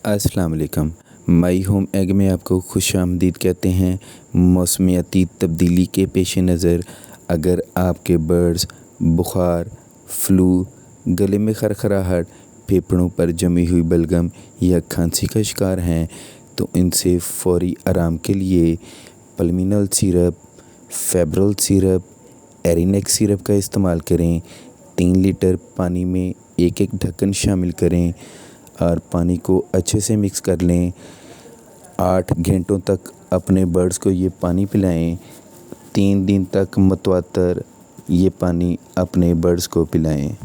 अस्सलाम वालेकुम। My home egg में आपको खुशामदीद कहते हैं। मौसमियाती तब्दीली के पेश नज़र अगर आपके बर्ड्स बुखार, फ्लू, गले में खरखराहट, फेफड़ों पर जमी हुई बलगम या खांसी का शिकार हैं तो इनसे फ़ौरी आराम के लिए पल्मिनल सिरप, फेब्रोल सिरप, एरिनेक्स सिरप का इस्तेमाल करें। 3 लीटर पानी में एक ढक्कन शामिल करें और पानी को अच्छे से मिक्स कर लें। 8 घंटों तक अपने बर्ड्स को ये पानी पिलाएं। 3 दिन तक मुतवातर ये पानी अपने बर्ड्स को पिलाएं।